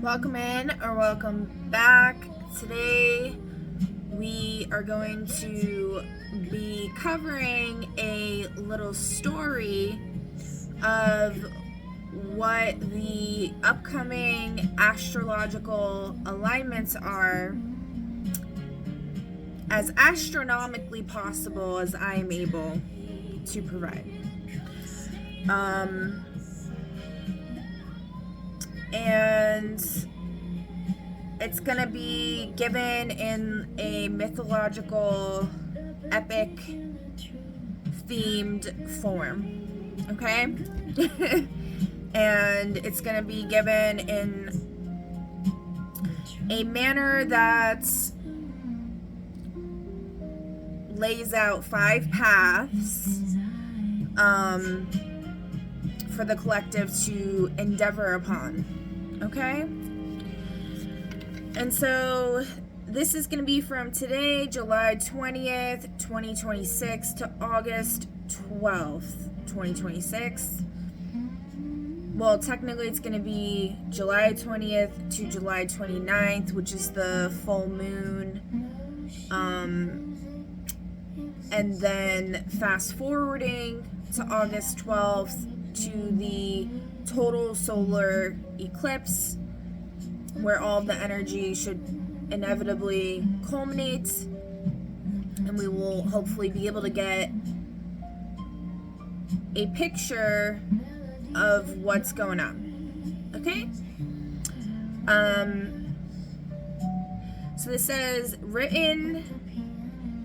Welcome in or welcome back. Today we are going to be covering a little story of what the upcoming astrological alignments are as astronomically possible as I am able to provide. And it's gonna be given in a mythological, epic themed form, okay? And it's gonna be given in a manner that lays out 5 paths for the collective to endeavor upon. Okay? And so this is going to be from today, July 20th, 2026 to August 12th, 2026. Well, technically it's going to be July 20th to July 29th, which is the full moon. And then fast forwarding to August 12th to the total solar eclipse, where all of the energy should inevitably culminate, and we will hopefully be able to get a picture of what's going on. Okay? So this says, written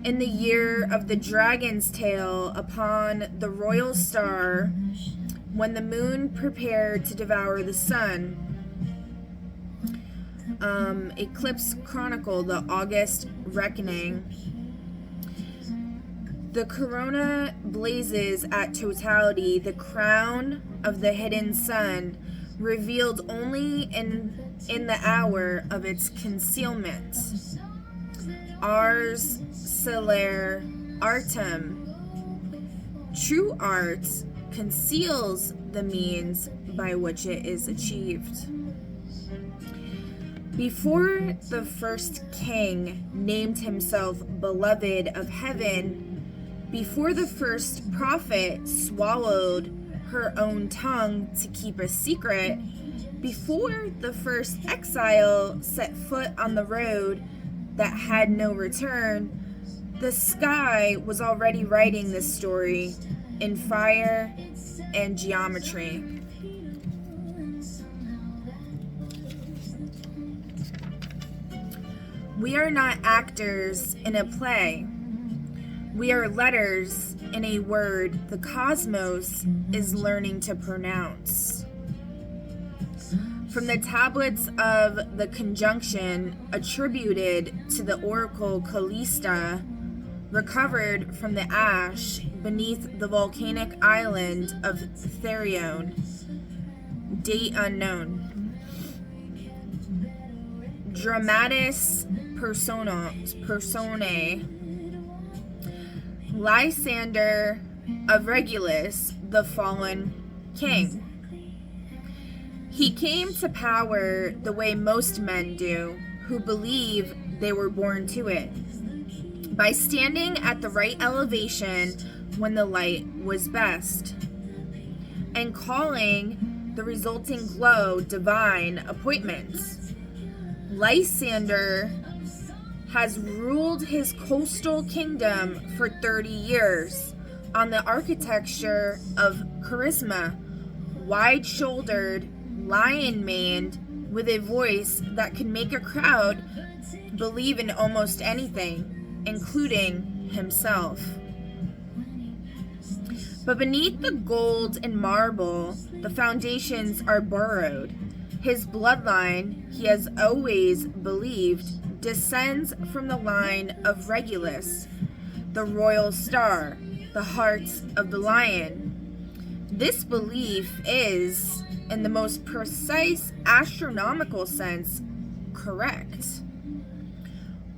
in the year of the dragon's tail upon the royal star, when the moon prepared to devour the sun. Eclipse Chronicle, the August reckoning. The corona blazes at totality, the crown of the hidden sun, revealed only in the hour of its concealment. Ars celare artem. True art conceals the means by which it is achieved. Before the first king named himself beloved of heaven, before the first prophet swallowed her own tongue to keep a secret, before the first exile set foot on the road that had no return, the sky was already writing this story in fire and geometry. We are not actors in a play. We are letters in a word the cosmos is learning to pronounce. From the tablets of the conjunction attributed to the oracle Callista, recovered from the ash beneath the volcanic island of Therion, date unknown. Dramatis personae, Lysander of Regulus, the fallen king. He came to power the way most men do, who believe they were born to it, by standing at the right elevation when the light was best, and calling the resulting glow divine appointments. Lysander has ruled his coastal kingdom for 30 years on the architecture of charisma, wide-shouldered, lion-maned, with a voice that can make a crowd believe in almost anything, including himself. But beneath the gold and marble, the foundations are burrowed. His bloodline, he has always believed, descends from the line of Regulus, the royal star, the heart of the lion. This belief is, in the most precise astronomical sense, correct.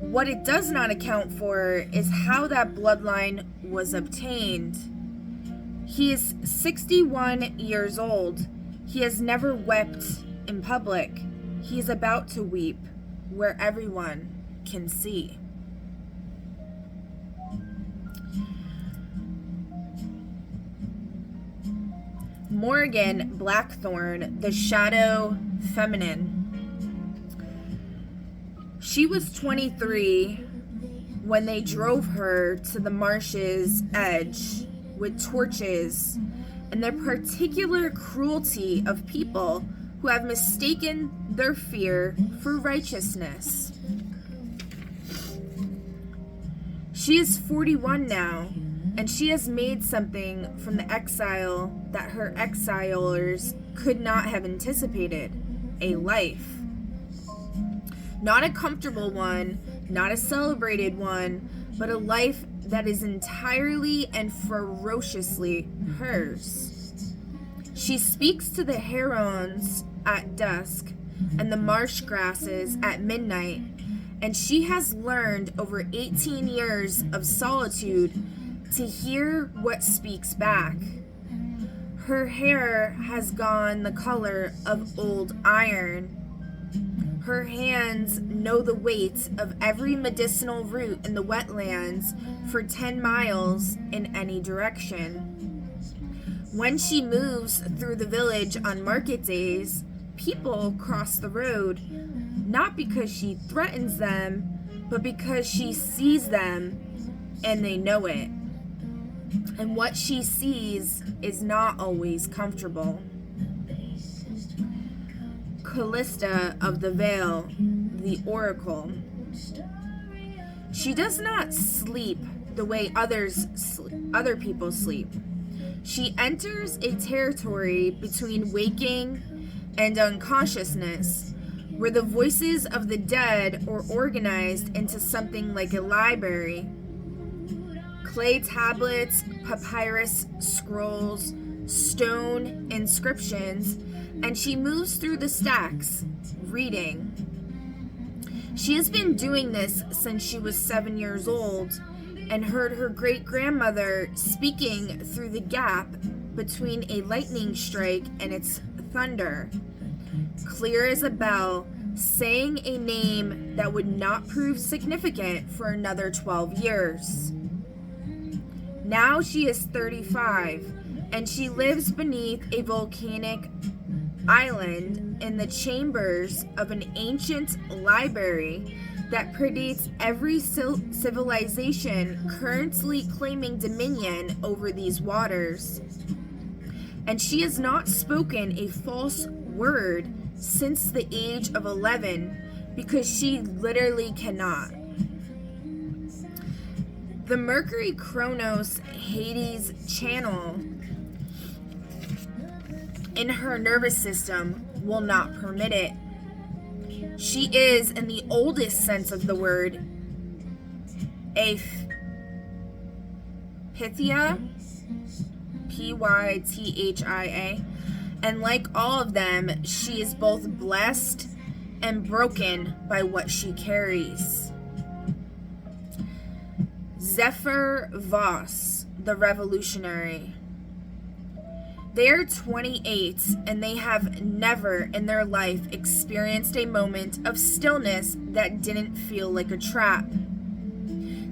What it does not account for is how that bloodline was obtained. He is 61 years old. He has never wept in public. He is about to weep where everyone can see. Morgan Blackthorn, the Shadow Feminine. She was 23 when they drove her to the marsh's edge with torches and the particular cruelty of people who have mistaken their fear for righteousness. She is 41 now, and she has made something from the exile that her exilers could not have anticipated: a life. Not a comfortable one, not a celebrated one, but a life that is entirely and ferociously hers. She speaks to the herons at dusk and the marsh grasses at midnight, and she has learned over 18 years of solitude to hear what speaks back. Her hair has gone the color of old iron. Her hands know the weight of every medicinal root in the wetlands for 10 miles in any direction. When she moves through the village on market days, people cross the road, not because she threatens them, but because she sees them and they know it. And what she sees is not always comfortable. Callista of the Vale, the Oracle. She does not sleep the way other people sleep. She enters a territory between waking and unconsciousness, where the voices of the dead are organized into something like a library. Clay tablets, papyrus scrolls, stone inscriptions, and she moves through the stacks, reading. She has been doing this since she was 7 years old, and heard her great-grandmother speaking through the gap between a lightning strike and its thunder, clear as a bell, saying a name that would not prove significant for another 12 years. Now she is 35, and she lives beneath a volcanic island in the chambers of an ancient library that predates every civilization currently claiming dominion over these waters. And she has not spoken a false word since the age of 11, because she literally cannot. The Mercury Kronos Hades channel in her nervous system will not permit it. She is, in the oldest sense of the word, a Pythia, Pythia, and like all of them, she is both blessed and broken by what she carries. Zephyr Voss, the Revolutionary. They are 28, and they have never in their life experienced a moment of stillness that didn't feel like a trap.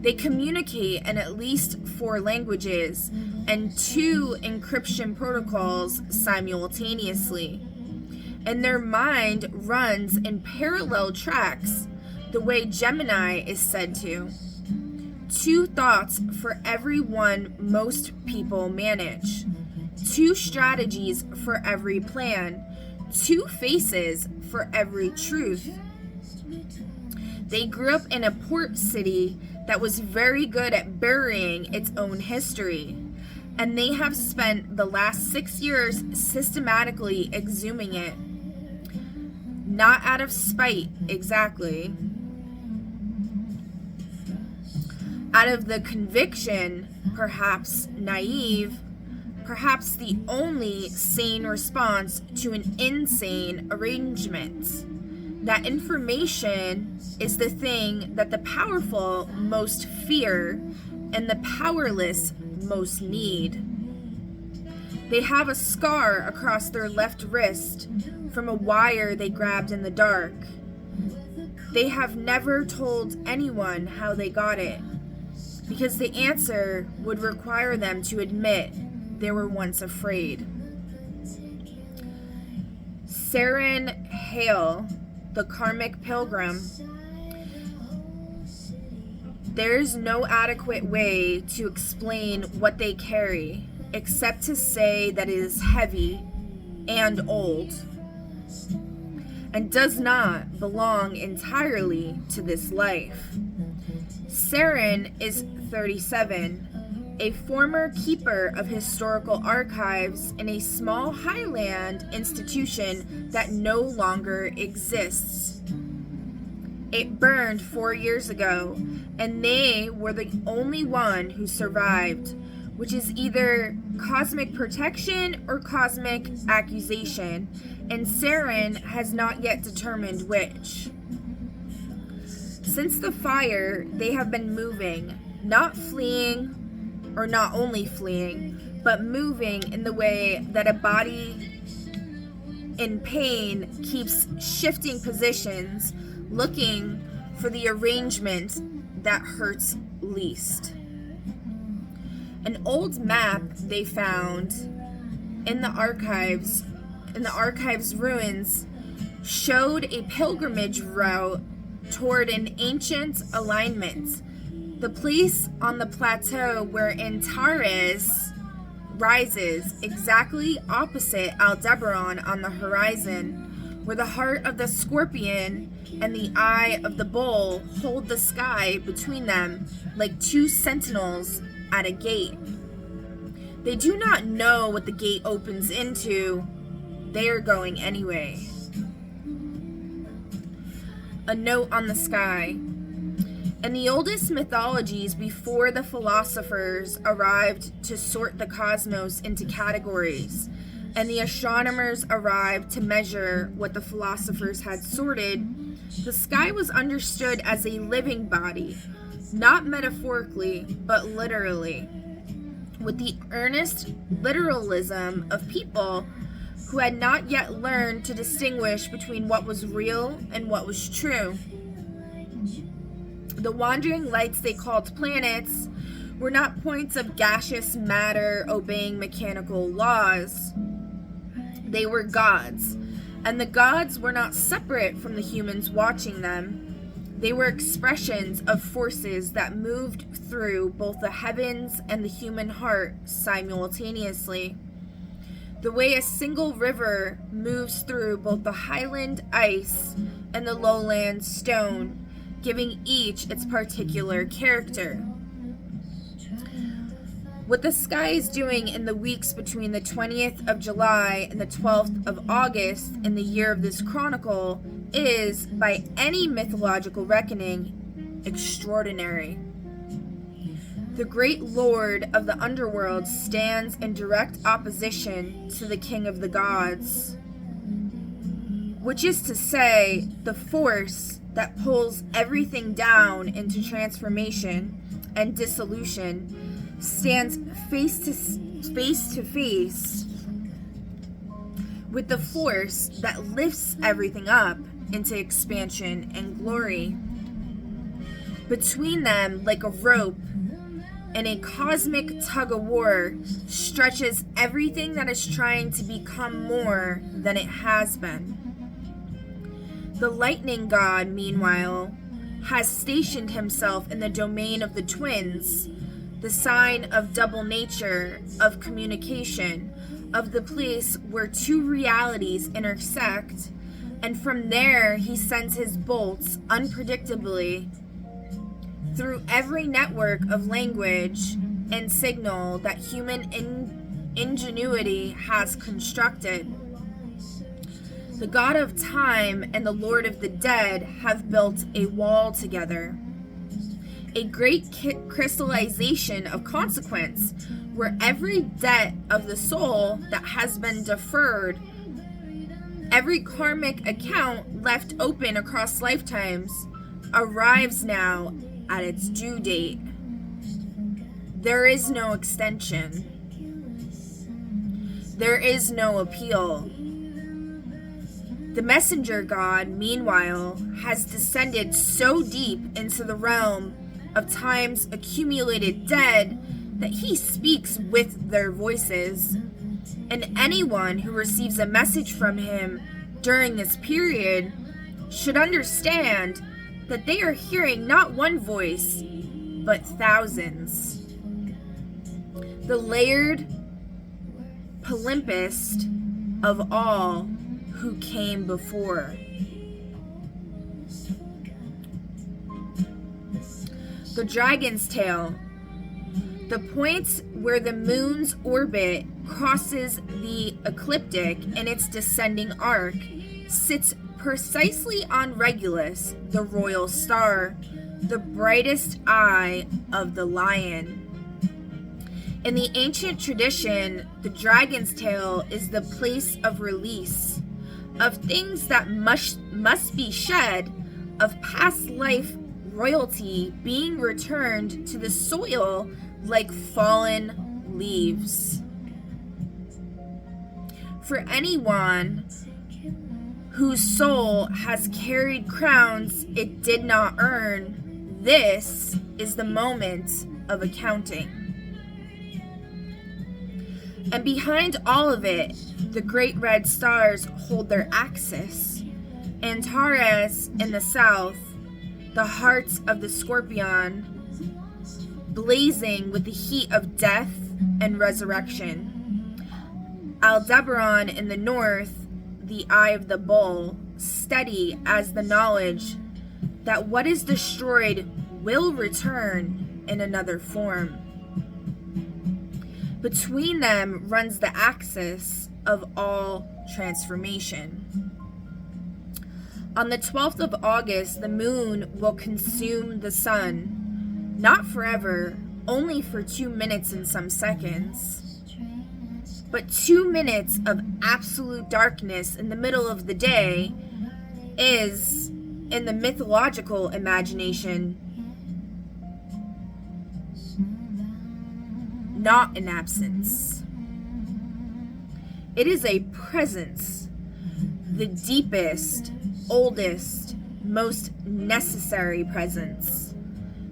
They communicate in at least 4 languages and 2 encryption protocols simultaneously. And their mind runs in parallel tracks, the way Gemini is said to. 2 thoughts for every one most people manage. 2 strategies for every plan. 2 faces for every truth. They grew up in a port city that was very good at burying its own history, and they have spent the last 6 years systematically exhuming it. Not out of spite, exactly. Out of the conviction, perhaps naive, perhaps the only sane response to an insane arrangement, that information is the thing that the powerful most fear and the powerless most need. They have a scar across their left wrist from a wire they grabbed in the dark. They have never told anyone how they got it, because the answer would require them to admit they were once afraid. Saren Hale, the karmic pilgrim. There's no adequate way to explain what they carry, except to say that it is heavy and old, and does not belong entirely to this life. Saren is 37, a former keeper of historical archives in a small highland institution that no longer exists. It burned 4 years ago, and they were the only one who survived, which is either cosmic protection or cosmic accusation, and Saren has not yet determined which. Since the fire, they have been moving, not fleeing, or not only fleeing, but moving in the way that a body in pain keeps shifting positions, looking for the arrangement that hurts least. An old map they found in the archives ruins showed a pilgrimage route toward an ancient alignment. The place on the plateau where Antares rises, exactly opposite Aldebaran on the horizon, where the heart of the scorpion and the eye of the bull hold the sky between them like two sentinels at a gate. They do not know what the gate opens into. They are going anyway. A note on the sky. In the oldest mythologies, before the philosophers arrived to sort the cosmos into categories, and the astronomers arrived to measure what the philosophers had sorted, the sky was understood as a living body, not metaphorically, but literally, with the earnest literalism of people who had not yet learned to distinguish between what was real and what was true. The wandering lights they called planets were not points of gaseous matter obeying mechanical laws. They were gods, and the gods were not separate from the humans watching them. They were expressions of forces that moved through both the heavens and the human heart simultaneously. The way a single river moves through both the highland ice and the lowland stone, giving each its particular character. What the sky is doing in the weeks between the 20th of July and the 12th of August in the year of this chronicle is, by any mythological reckoning, extraordinary. The great lord of the underworld stands in direct opposition to the king of the gods, which is to say, the force that pulls everything down into transformation and dissolution stands face to face with the force that lifts everything up into expansion and glory. Between them, like a rope and a cosmic tug-of-war, stretches everything that is trying to become more than it has been. The lightning god, meanwhile, has stationed himself in the domain of the twins, the sign of double nature, of communication, of the place where two realities intersect, and from there he sends his bolts unpredictably through every network of language and signal that human ingenuity has constructed. The god of time and the lord of the dead have built a wall together, a great crystallization of consequence, where every debt of the soul that has been deferred, every karmic account left open across lifetimes, arrives now at its due date. There is no extension. There is no appeal. The messenger god, meanwhile, has descended so deep into the realm of time's accumulated dead that he speaks with their voices. And anyone who receives a message from him during this period should understand that they are hearing not one voice, but thousands. The layered palimpsest of all who came before. The dragon's tail. The point where the moon's orbit crosses the ecliptic in its descending arc sits precisely on Regulus, the royal star, the brightest eye of the lion. In the ancient tradition, the dragon's tail is the place of release, of things that must be shed, of past life royalty being returned to the soil like fallen leaves. For anyone whose soul has carried crowns it did not earn, this is the moment of accounting. And behind all of it, the great red stars hold their axis. Antares in the south, the heart of the scorpion, blazing with the heat of death and resurrection. Aldebaran in the north, the eye of the bull, steady as the knowledge that what is destroyed will return in another form. Between them runs the axis of all transformation. On the 12th of August, the moon will consume the sun, not forever, only for 2 minutes and some seconds. But 2 minutes of absolute darkness in the middle of the day is, in the mythological imagination, not an absence. It is a presence, the deepest, oldest, most necessary presence.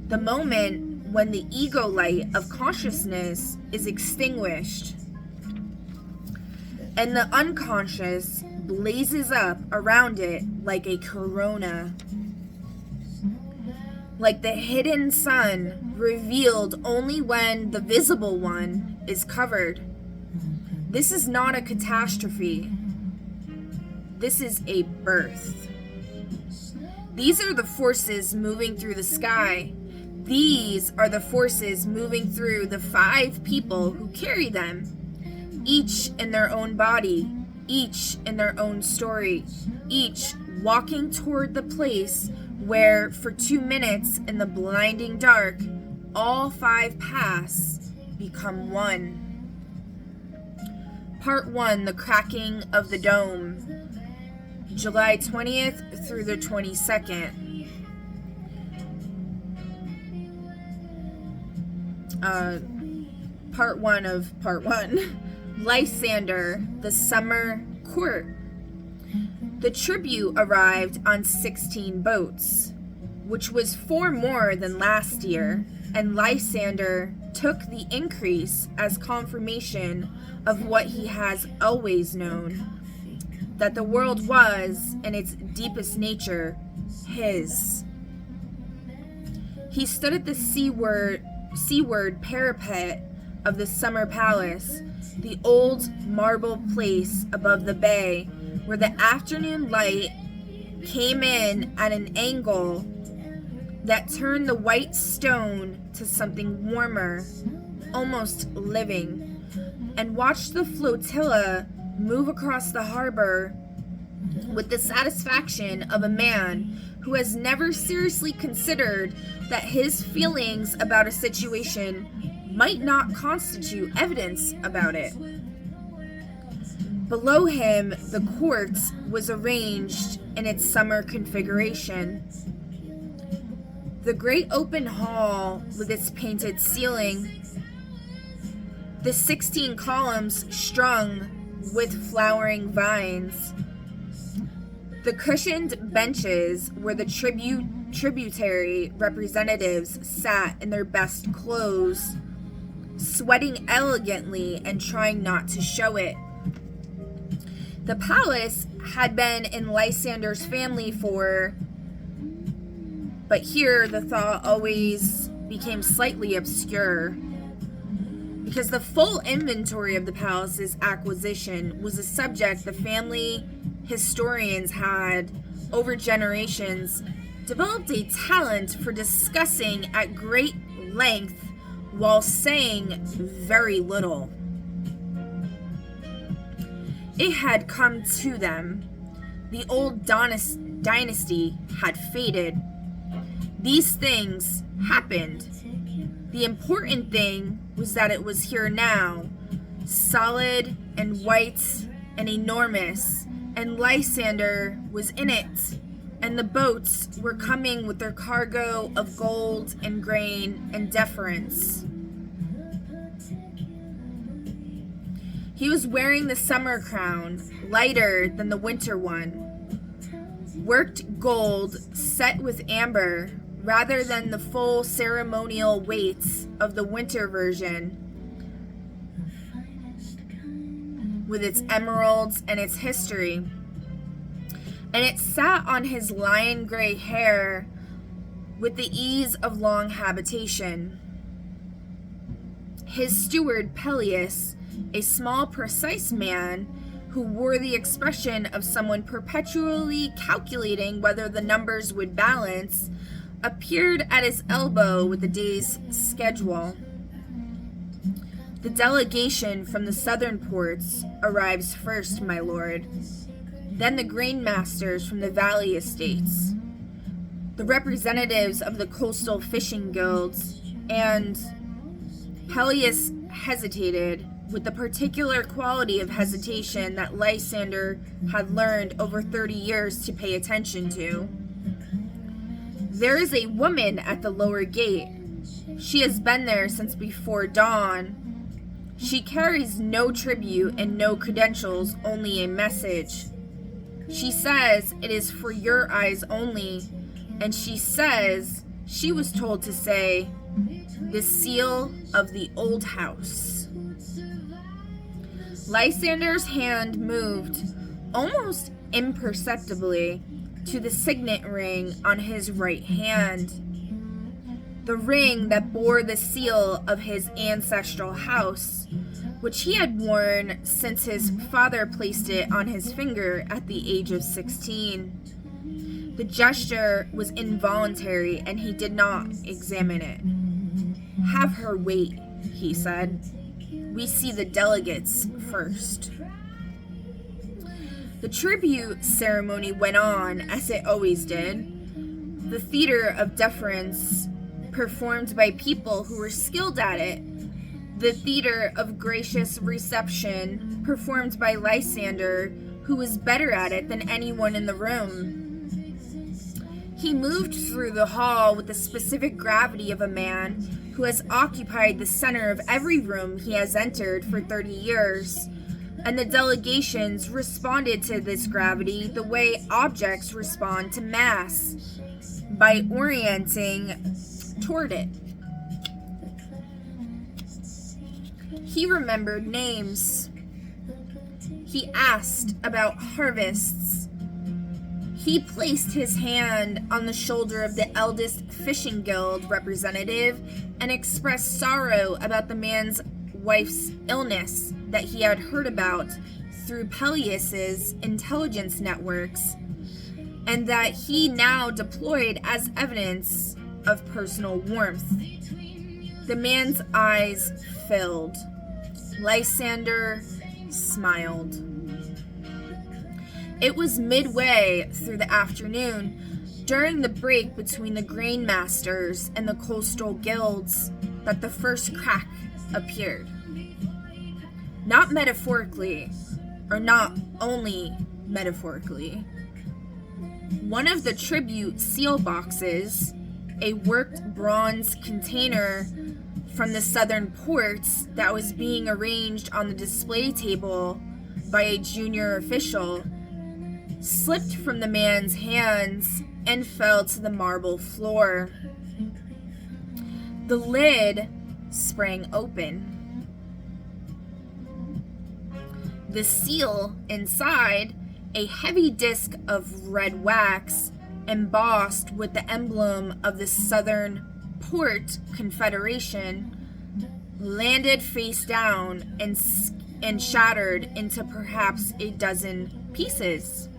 The moment when the ego light of consciousness is extinguished and the unconscious blazes up around it like a corona. Like the hidden sun revealed only when the visible one is covered. This is not a catastrophe. This is a birth. These are the forces moving through the sky. These are the forces moving through the 5 people who carry them, each in their own body, each in their own story, each walking toward the place where for 2 minutes in the blinding dark, all 5 paths become one. Part 1, the cracking of the dome, July 20th through the 22nd. Part 1 of Part 1. Lysander, the summer court. The tribute arrived on 16 boats, which was 4 more than last year, and Lysander took the increase as confirmation of what he has always known, that the world was, in its deepest nature, his. He stood at the seaward parapet of the summer palace, the old marble place above the bay, where the afternoon light came in at an angle that turned the white stone to something warmer, almost living, and watched the flotilla move across the harbor with the satisfaction of a man who has never seriously considered that his feelings about a situation might not constitute evidence about it. Below him, the court was arranged in its summer configuration. The great open hall with its painted ceiling, the 16 columns strung with flowering vines, The cushioned benches where the tributary representatives sat in their best clothes, sweating elegantly and trying not to show it. The palace had been in Lysander's family but here the thought always became slightly obscure, because the full inventory of the palace's acquisition was a subject the family historians had, over generations, developed a talent for discussing at great length while saying very little. It had come to them. The old dynasty had faded. These things happened. The important thing was that it was here now, solid and white and enormous, and Lysander was in it, and the boats were coming with their cargo of gold and grain and deference. He was wearing the summer crown, lighter than the winter one, worked gold set with amber rather than the full ceremonial weights of the winter version, with its emeralds and its history. And it sat on his lion gray hair with the ease of long habitation. His steward, Peleus, a small, precise man who wore the expression of someone perpetually calculating whether the numbers would balance, appeared at his elbow with the day's schedule. The delegation from the southern ports arrives first, my lord. Then the grain masters from the valley estates, the representatives of the coastal fishing guilds, and Peleus hesitated with the particular quality of hesitation that Lysander had learned over 30 years to pay attention to. There is a woman at the lower gate. She has been there since before dawn. She carries no tribute and no credentials, only a message. She says it is for your eyes only, and she says she was told to say, the seal of the old house. Lysander's hand moved, almost imperceptibly, to the signet ring on his right hand, the ring that bore the seal of his ancestral house, which he had worn since his father placed it on his finger at the age of 16. The gesture was involuntary, and he did not examine it. Have her wait, he said. We see the delegates first. The tribute ceremony went on as it always did. The theater of deference performed by people who were skilled at it. The theater of gracious reception performed by Lysander, who was better at it than anyone in the room. He moved through the hall with the specific gravity of a man who has occupied the center of every room he has entered for 30 years, and the delegations responded to this gravity the way objects respond to mass, by orienting toward it. He remembered names. He asked about harvests. He placed his hand on the shoulder of the eldest fishing guild representative and expressed sorrow about the man's wife's illness that he had heard about through Peleus's intelligence networks, and that he now deployed as evidence of personal warmth. The man's eyes filled. Lysander smiled. It was midway through the afternoon, during the break between the grain masters and the coastal guilds, that the first crack appeared. Not metaphorically, or not only metaphorically. One of the tribute seal boxes, a worked bronze container from the southern ports that was being arranged on the display table by a junior official, slipped from the man's hands and fell to the marble floor. The lid sprang open. The seal inside, a heavy disc of red wax embossed with the emblem of the Southern Port Confederation, landed face down and shattered into perhaps a dozen pieces.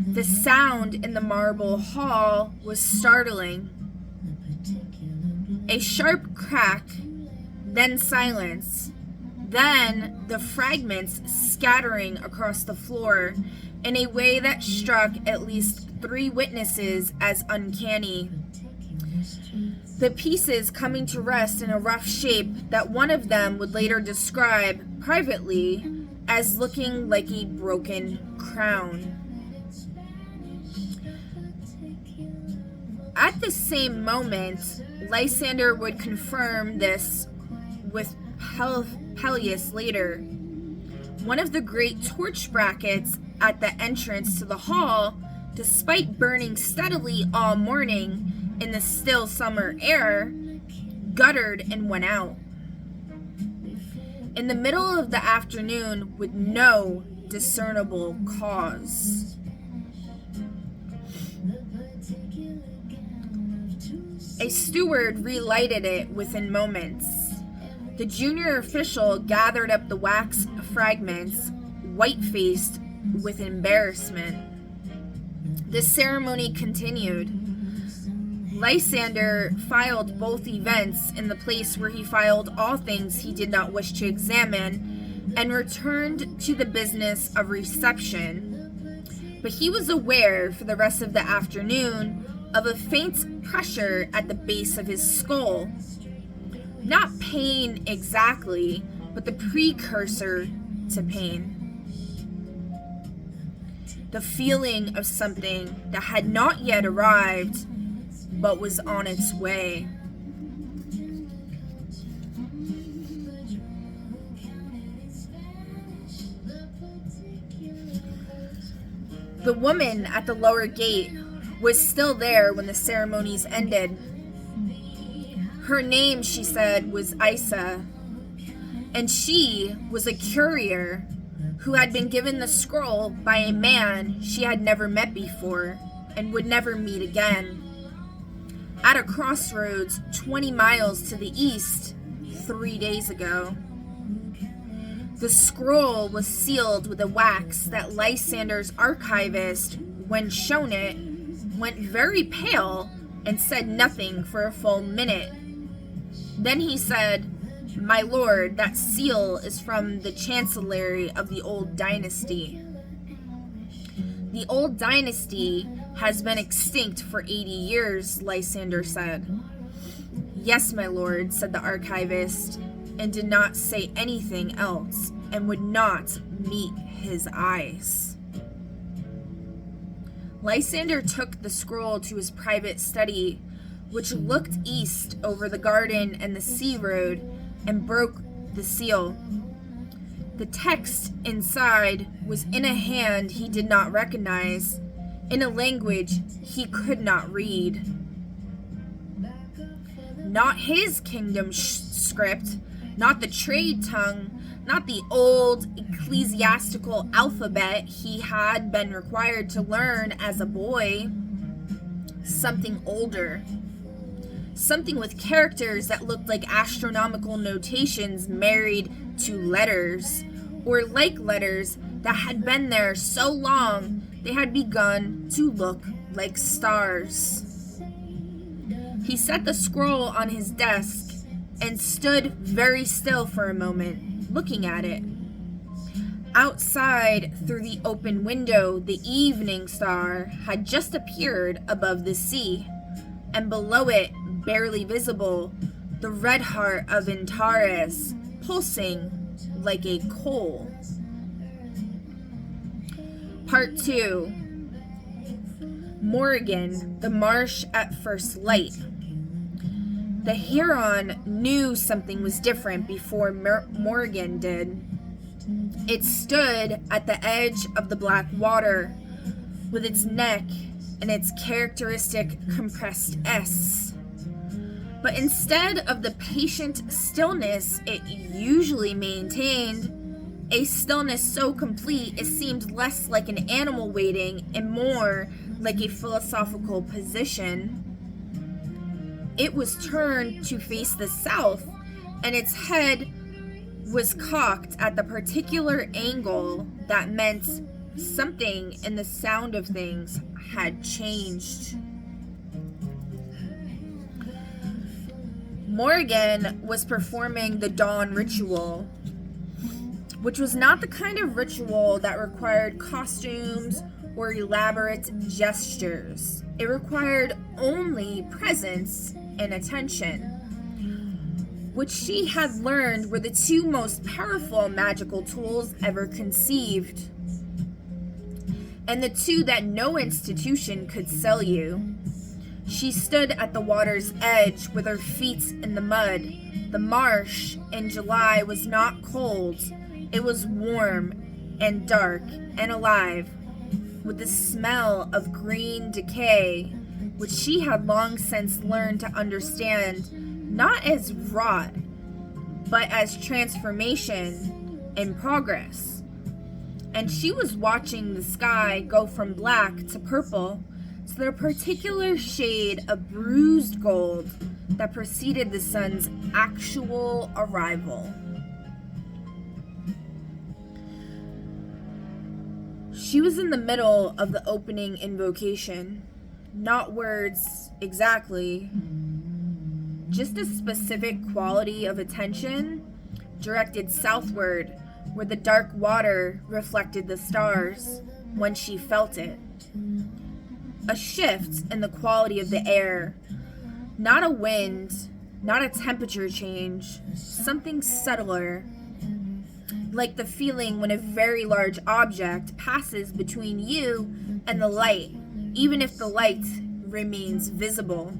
The sound in the marble hall was startling. A sharp crack, then silence, then the fragments scattering across the floor in a way that struck at least 3 witnesses as uncanny. The pieces coming to rest in a rough shape that one of them would later describe privately as looking like a broken crown. At the same moment, Lysander would confirm this with Peleus later. One of the great torch brackets at the entrance to the hall, despite burning steadily all morning in the still summer air, guttered and went out. In the middle of the afternoon with no discernible cause. A steward relighted it within moments. The junior official gathered up the wax fragments, white-faced with embarrassment. The ceremony continued. Lysander filed both events in the place where he filed all things he did not wish to examine, and returned to the business of reception. But he was aware for the rest of the afternoon of a faint pressure at the base of his skull. Not pain exactly, but the precursor to pain. The feeling of something that had not yet arrived, but was on its way. The woman at the lower gate was still there when the ceremonies ended. Her name, she said, was Isa, and she was a courier who had been given the scroll by a man she had never met before and would never meet again. At a crossroads 20 miles to the east 3 days ago. The scroll was sealed with a wax that Lysander's archivist, when shown it, went very pale and said nothing for a full minute. Then he said, "My lord, that seal is from the chancellery of the old dynasty." "The old dynasty has been extinct for 80 years, Lysander said. "Yes, my lord," said the archivist, and did not say anything else, and would not meet his eyes. Lysander took the scroll to his private study, which looked east over the garden and the sea road, and broke the seal. The text inside was in a hand he did not recognize, in a language he could not read. Not his kingdom script, not the trade tongue, not the old ecclesiastical alphabet he had been required to learn as a boy. Something older. Something with characters that looked like astronomical notations married to letters, or like letters that had been there so long they had begun to look like stars. He set the scroll on his desk and stood very still for a moment, looking at it. Outside, through the open window, the evening star had just appeared above the sea, and below it, barely visible, the red heart of Antares, pulsing like a coal. Part 2. Morrigan, the marsh at first light. The Huron knew something was different before Morrigan did. It stood at the edge of the black water, with its neck and its characteristic compressed S. But instead of the patient stillness it usually maintained, a stillness so complete it seemed less like an animal waiting and more like a philosophical position. It was turned to face the south, and its head was cocked at the particular angle that meant something in the sound of things had changed. Morgan was performing the dawn ritual, which was not the kind of ritual that required costumes or elaborate gestures. It required only presence and attention, which she had learned were the two most powerful magical tools ever conceived, and the two that no institution could sell you. She stood at the water's edge with her feet in the mud. The marsh in July was not cold. It was warm and dark and alive, with the smell of green decay, which she had long since learned to understand not as rot, but as transformation and progress. And she was watching the sky go from black to purple to the particular shade of bruised gold that preceded the sun's actual arrival. She was in the middle of the opening invocation. Not words exactly, just a specific quality of attention directed southward where the dark water reflected the stars when she felt it. A shift in the quality of the air, not a wind, not a temperature change, something subtler, like the feeling when a very large object passes between you and the light, even if the light remains visible.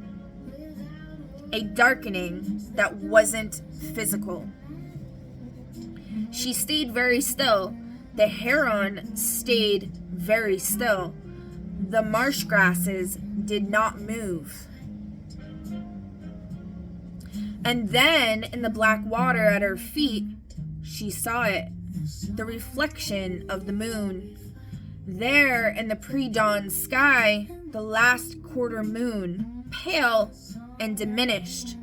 A darkening that wasn't physical. She stayed very still. The heron stayed very still. The marsh grasses did not move. And then, in the black water at her feet, she saw it, the reflection of the moon. There in the pre-dawn sky, the last quarter moon, pale and diminished.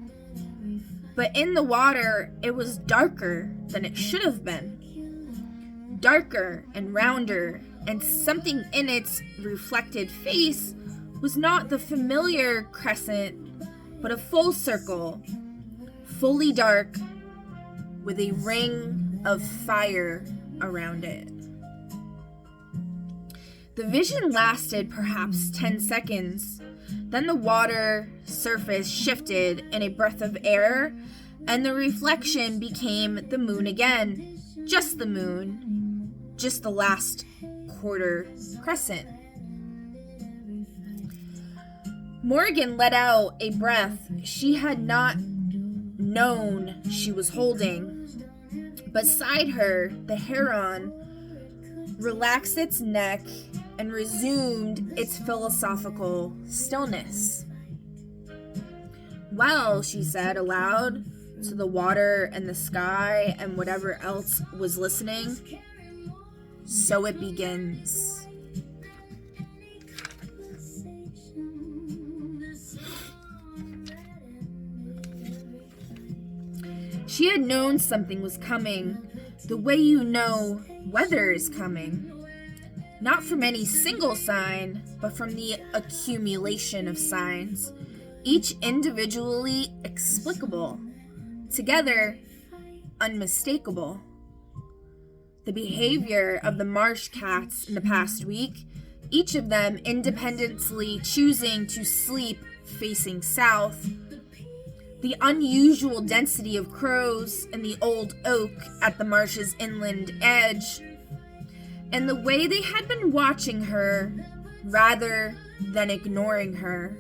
But in the water, it was darker than it should have been. Darker and rounder, and something in its reflected face was not the familiar crescent, but a full circle, fully dark, with a ring of fire around it. The vision lasted perhaps 10 seconds. Then the water surface shifted in a breath of air, and the reflection became the moon again. Just the moon. Just the last quarter crescent. Morgan let out a breath she had not known she was holding. Beside her, the heron relaxed its neck and resumed its philosophical stillness. Well, she said aloud to the water and the sky and whatever else was listening, so it begins. She had known something was coming, the way you know weather is coming. Not from any single sign, but from the accumulation of signs, each individually explicable, together unmistakable. The behavior of the marsh cats in the past week, each of them independently choosing to sleep facing south, the unusual density of crows in the old oak at the marsh's inland edge, and the way they had been watching her rather than ignoring her,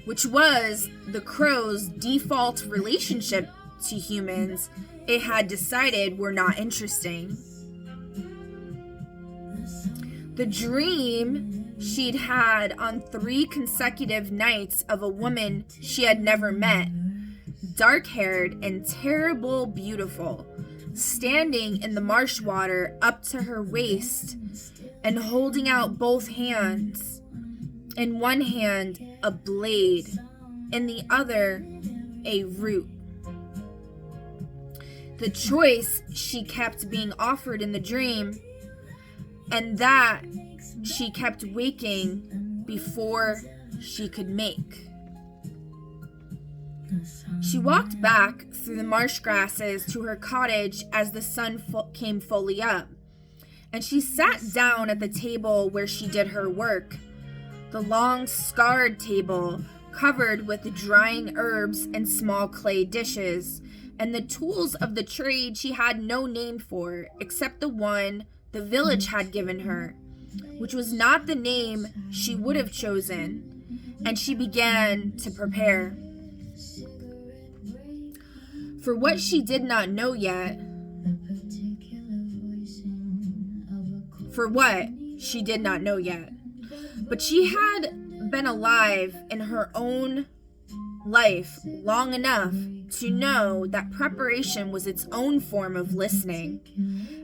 which was the crows' default relationship to humans it had decided were not interesting. The dream she'd had on 3 consecutive nights of a woman she had never met, dark-haired and terrible beautiful, standing in the marsh water up to her waist and holding out both hands. In one hand, a blade, in the other, a root. The choice she kept being offered in the dream, and that she kept waking before she could make. She walked back through the marsh grasses to her cottage as the sun came fully up, and she sat down at the table where she did her work, the long scarred table covered with drying herbs and small clay dishes, and the tools of the trade she had no name for except the one the village had given her, which was not the name she would have chosen, and she began to prepare. For what she did not know yet, but she had been alive in her own life long enough to know that preparation was its own form of listening,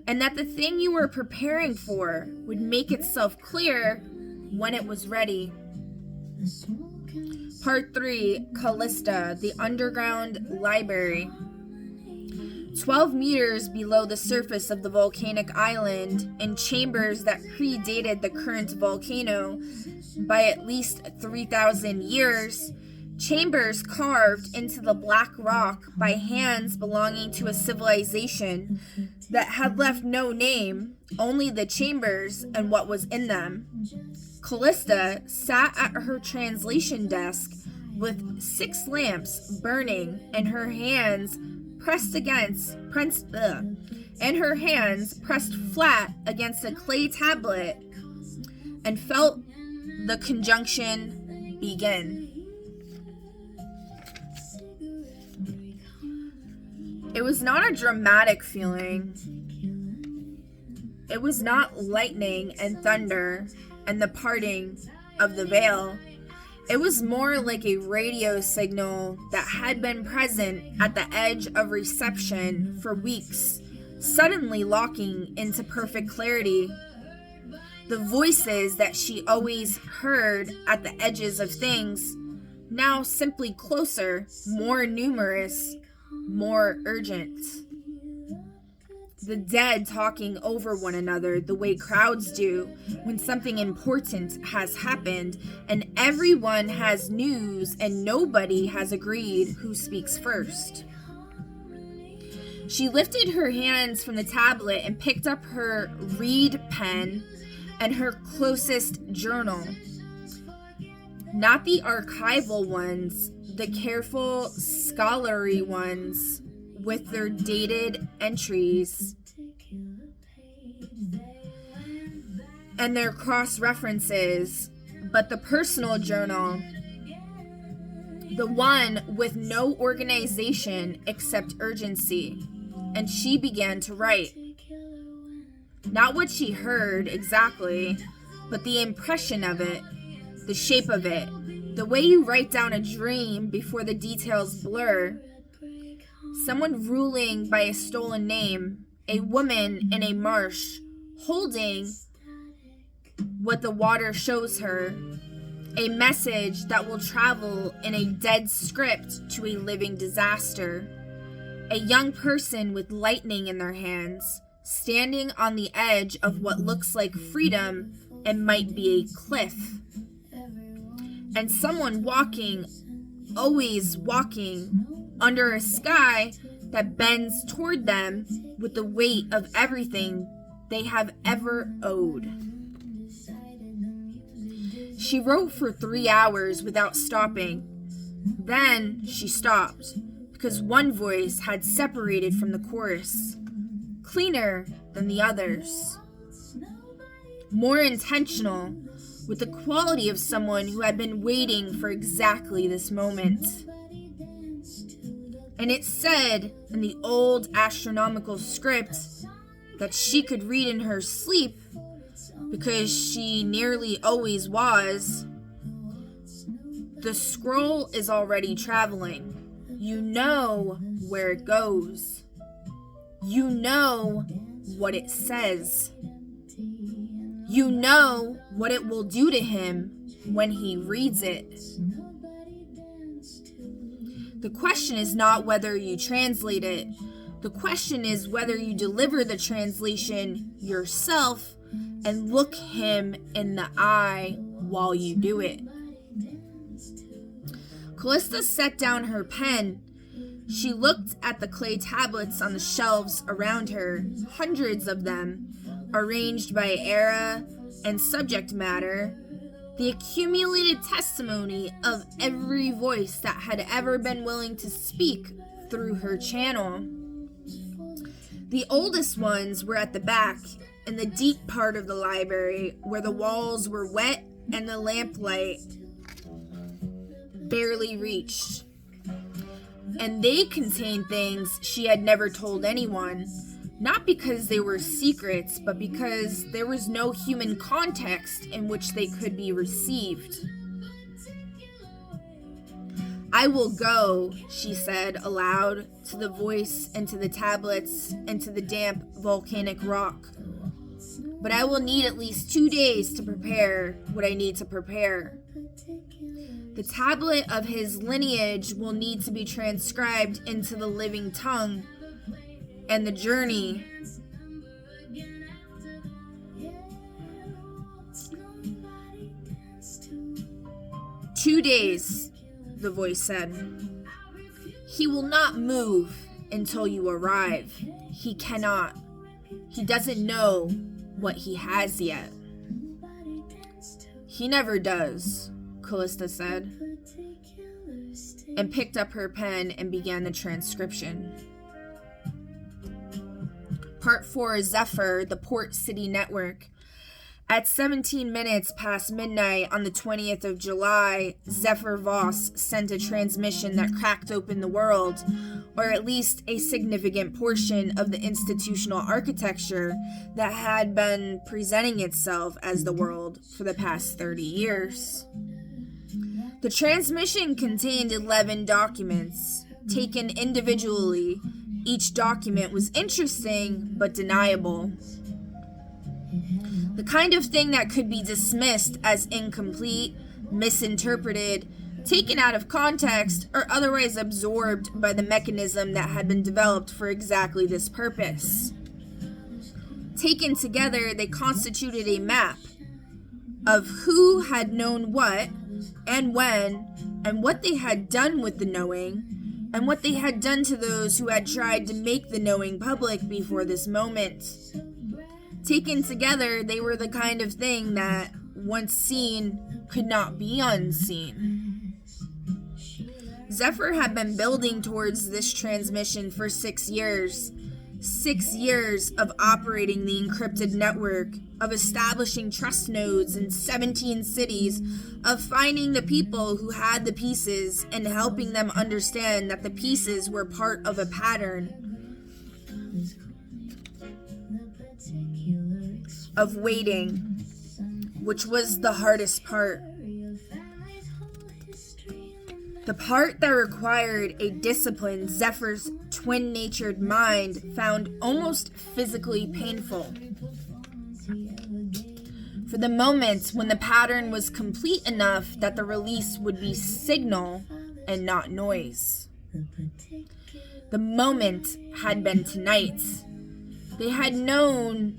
and that the thing you were preparing for would make itself clear when it was ready. Part 3, Callista, the Underground Library. 12 meters below the surface of the volcanic island, in chambers that predated the current volcano by at least 3,000 years, chambers carved into the black rock by hands belonging to a civilization that had left no name, only the chambers and what was in them. Callista sat at her translation desk with 6 lamps burning and her hands pressed flat against a clay tablet, and felt the conjunction begin. It was not a dramatic feeling. It was not lightning and thunder and the parting of the veil. It was more like a radio signal that had been present at the edge of reception for weeks, suddenly locking into perfect clarity. The voices that she always heard at the edges of things, now simply closer, more numerous, more urgent. The dead talking over one another the way crowds do when something important has happened and everyone has news and nobody has agreed who speaks first. She lifted her hands from the tablet and picked up her reed pen and her closest journal. Not the archival ones, the careful, scholarly ones with their dated entries and their cross-references, but the personal journal, the one with no organization except urgency. And she began to write. Not what she heard exactly, but the impression of it, the shape of it, the way you write down a dream before the details blur. Someone ruling by a stolen name, a woman in a marsh, holding what the water shows her, a message that will travel in a dead script to a living disaster, a young person with lightning in their hands, standing on the edge of what looks like freedom and might be a cliff, and someone walking, always walking, under a sky that bends toward them with the weight of everything they have ever owed. She wrote for 3 hours without stopping. Then she stopped, because one voice had separated from the chorus, cleaner than the others, more intentional, with the quality of someone who had been waiting for exactly this moment. And it said in the old astronomical script that she could read in her sleep, because she nearly always was. The scroll is already traveling. You know where it goes. You know what it says. You know what it will do to him when he reads it. The question is not whether you translate it. The question is whether you deliver the translation yourself and look him in the eye while you do it. Callista set down her pen. She looked at the clay tablets on the shelves around her, hundreds of them, arranged by era and subject matter, the accumulated testimony of every voice that had ever been willing to speak through her channel. The oldest ones were at the back, in the deep part of the library, where the walls were wet and the lamplight barely reached. And they contained things she had never told anyone, not because they were secrets, but because there was no human context in which they could be received. "I will go," she said aloud, to the voice and to the tablets and to the damp volcanic rock. "But I will need at least 2 days to prepare what I need to prepare. The tablet of his lineage will need to be transcribed into the living tongue, and the journey "2 days," the voice said. "He will not move until you arrive. He cannot. He doesn't know what he has yet." "He never does," Callista said, and picked up her pen and began the transcription. Part 4, Zephyr, the Port City Network. At 17 minutes past midnight on the 20th of July, Zephyr Voss sent a transmission that cracked open the world, or at least a significant portion of the institutional architecture that had been presenting itself as the world for the past 30 years. The transmission contained 11 documents, taken individually. Each document was interesting but deniable. The kind of thing that could be dismissed as incomplete, misinterpreted, taken out of context, or otherwise absorbed by the mechanism that had been developed for exactly this purpose. Taken together, they constituted a map of who had known what and when, and what they had done with the knowing, and what they had done to those who had tried to make the knowing public before this moment. Taken together, they were the kind of thing that, once seen, could not be unseen. Zephyr had been building towards this transmission for 6 years. 6 years of operating the encrypted network, of establishing trust nodes in 17 cities, of finding the people who had the pieces and helping them understand that the pieces were part of a pattern, of waiting, which was the hardest part. The part that required a disciplined Zephyr's twin-natured mind found almost physically painful. For the moment when the pattern was complete enough that the release would be signal and not noise. The moment had been tonight. They had known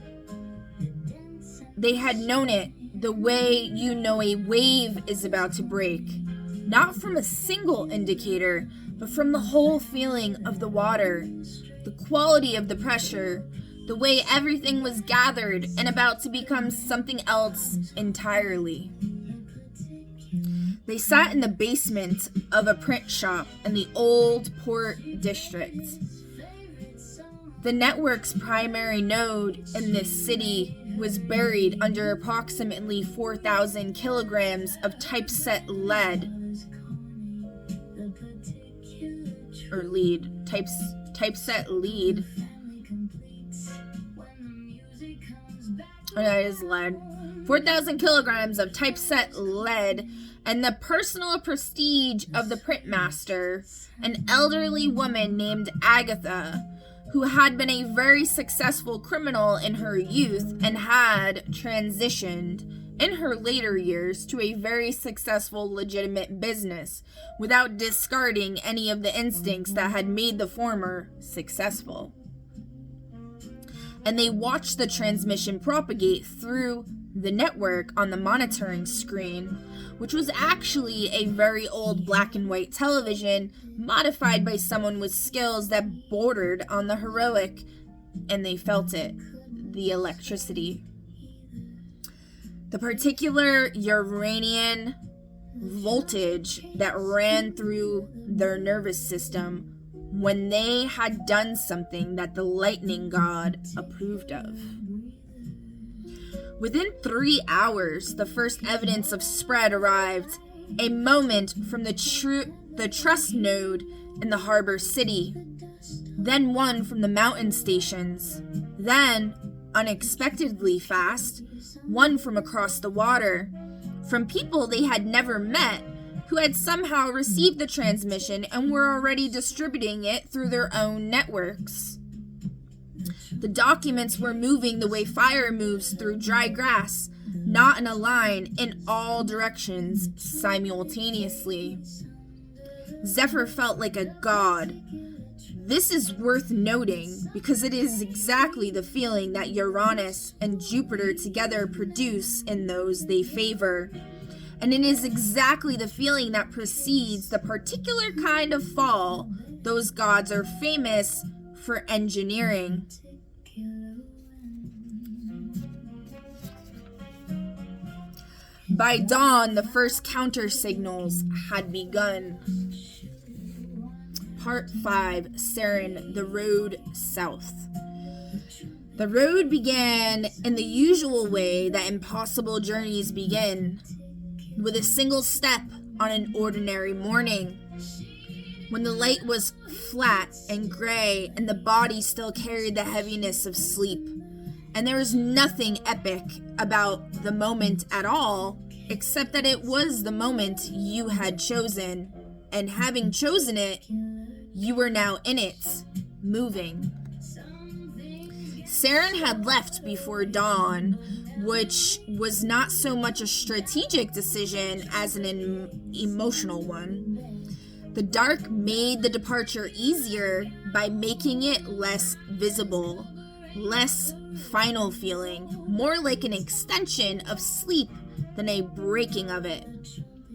it the way you know a wave is about to break. Not from a single indicator, but from the whole feeling of the water, the quality of the pressure, the way everything was gathered and about to become something else entirely. They sat in the basement of a print shop in the old Port District. The network's primary node in this city was buried under approximately 4,000 kilograms of typeset lead. or lead, typeset lead. That is lead. 4,000 kilograms of typeset lead, and the personal prestige of the printmaster, an elderly woman named Agatha, who had been a very successful criminal in her youth and had transitioned in her later years to a very successful legitimate business without discarding any of the instincts that had made the former successful. And they watched the transmission propagate through the network on the monitoring screen, which was actually a very old black and white television modified by someone with skills that bordered on the heroic, and they felt it, the electricity. The particular Uranian voltage that ran through their nervous system when they had done something that the lightning god approved of. Within 3 hours, the first evidence of spread arrived, a moment from the trust node in the harbor city, then one from the mountain stations, then, unexpectedly fast, one from across the water, from people they had never met, who had somehow received the transmission and were already distributing it through their own networks. The documents were moving the way fire moves through dry grass, not in a line, in all directions simultaneously. Zephyr felt like a god. This is worth noting because it is exactly the feeling that Uranus and Jupiter together produce in those they favor. And it is exactly the feeling that precedes the particular kind of fall those gods are famous for engineering. By dawn, the first counter signals had begun. Part 5, Sarin, the road south. The road began in the usual way that impossible journeys begin, with a single step on an ordinary morning, when the light was flat and gray and the body still carried the heaviness of sleep. And there was nothing epic about the moment at all, except that it was the moment you had chosen, and having chosen it, you were now in it, moving. Sarin had left before dawn, which was not so much a strategic decision as an emotional one. The dark made the departure easier by making it less visible, less final feeling, more like an extension of sleep than a breaking of it.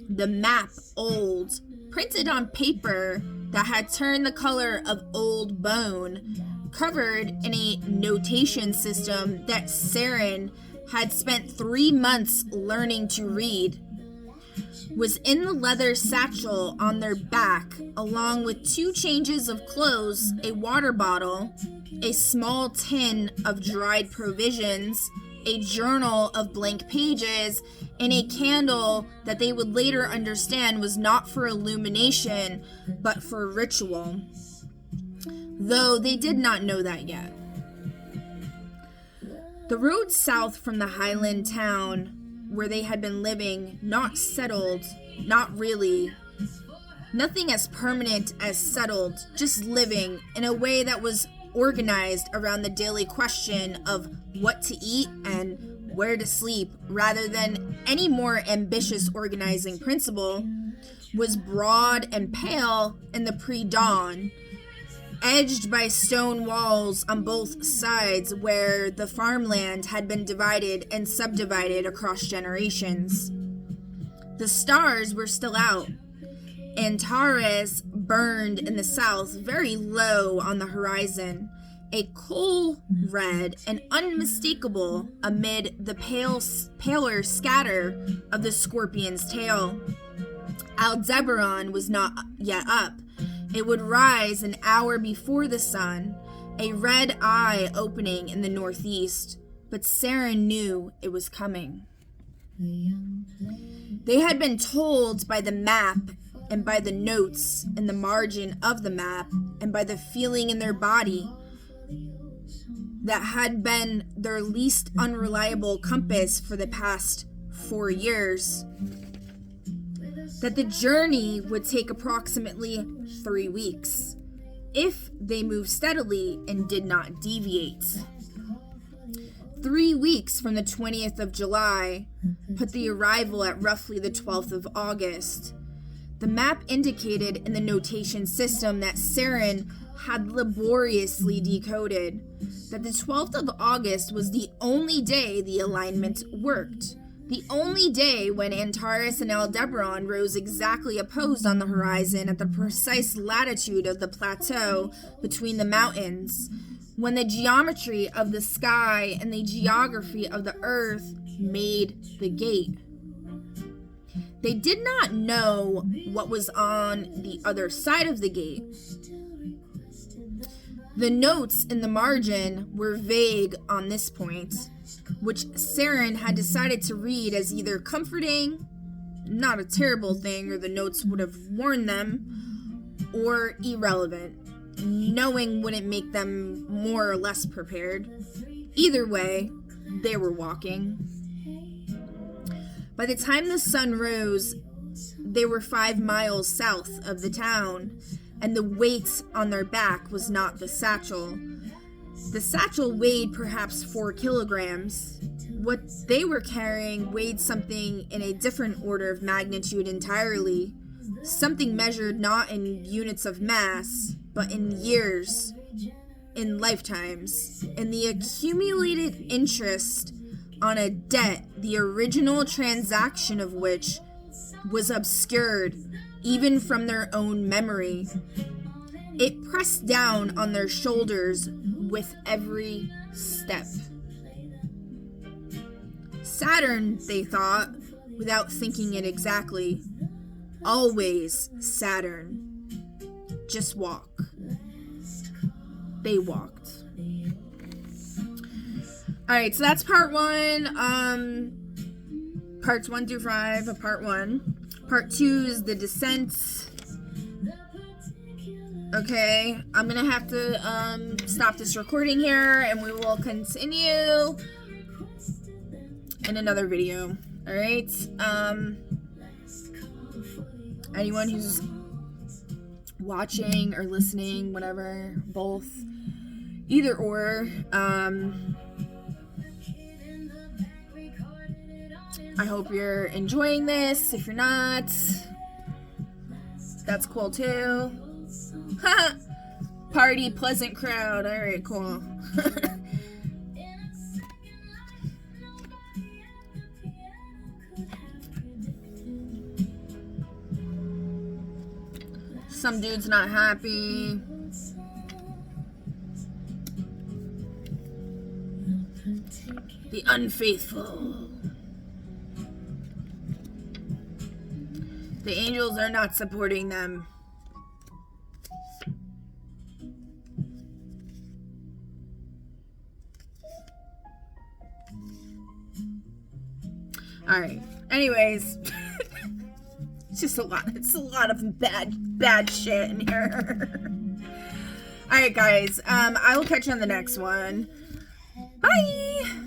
The map, old, printed on paper that had turned the color of old bone, covered in a notation system that Sarin had spent 3 months learning to read, was in the leather satchel on their back, along with 2 changes of clothes, a water bottle, a small tin of dried provisions, a journal of blank pages, and a candle that they would later understand was not for illumination, but for ritual. Though they did not know that yet. The road south from the highland town where they had been living, not settled, not really. Nothing as permanent as settled, just living in a way that was organized around the daily question of what to eat and where to sleep, rather than any more ambitious organizing principle, was broad and pale in the pre-dawn, edged by stone walls on both sides where the farmland had been divided and subdivided across generations. The stars were still out. Antares burned in the south, very low on the horizon, a coal red and unmistakable amid the paler scatter of the scorpion's tail. Aldebaran was not yet up. It would rise an hour before the sun, a red eye opening in the northeast, but Sarin knew it was coming. They had been told by the map and by the notes in the margin of the map, and by the feeling in their body that had been their least unreliable compass for the past 4 years, that the journey would take approximately 3 weeks if they moved steadily and did not deviate. 3 weeks from the 20th of July put the arrival at roughly the 12th of August. The map indicated in the notation system that Saren had laboriously decoded that the 12th of August was the only day the alignment worked. The only day when Antares and Aldebaran rose exactly opposed on the horizon at the precise latitude of the plateau between the mountains, when the geometry of the sky and the geography of the earth made the gate. They did not know what was on the other side of the gate. The notes in the margin were vague on this point, which Saren had decided to read as either comforting, not a terrible thing, or the notes would have warned them, or irrelevant. Knowing wouldn't make them more or less prepared. Either way, they were walking. By the time the sun rose, they were 5 miles south of the town, and the weight on their back was not the satchel. The satchel weighed perhaps 4 kilograms. What they were carrying weighed something in a different order of magnitude entirely, something measured not in units of mass, but in years, in lifetimes, in the accumulated interest on a debt the original transaction of which was obscured even from their own memory. It pressed down on their shoulders with every step. Saturn, they thought, without thinking it exactly. Always Saturn. Just walk. They walked. Alright, so that's part 1. Parts 1 through 5 of part 1. Part 2 is the descent. Okay, I'm gonna have to stop this recording here, and we will continue in another video. Alright, anyone who's watching or listening, whatever, both, either or, I hope you're enjoying this. If you're not, that's cool too. Party, pleasant crowd. Alright, cool. Some dude's not happy. The unfaithful. The angels are not supporting them. Alright. Anyways. It's just a lot. It's a lot of bad shit in here. Alright, guys. I will catch you on the next one. Bye!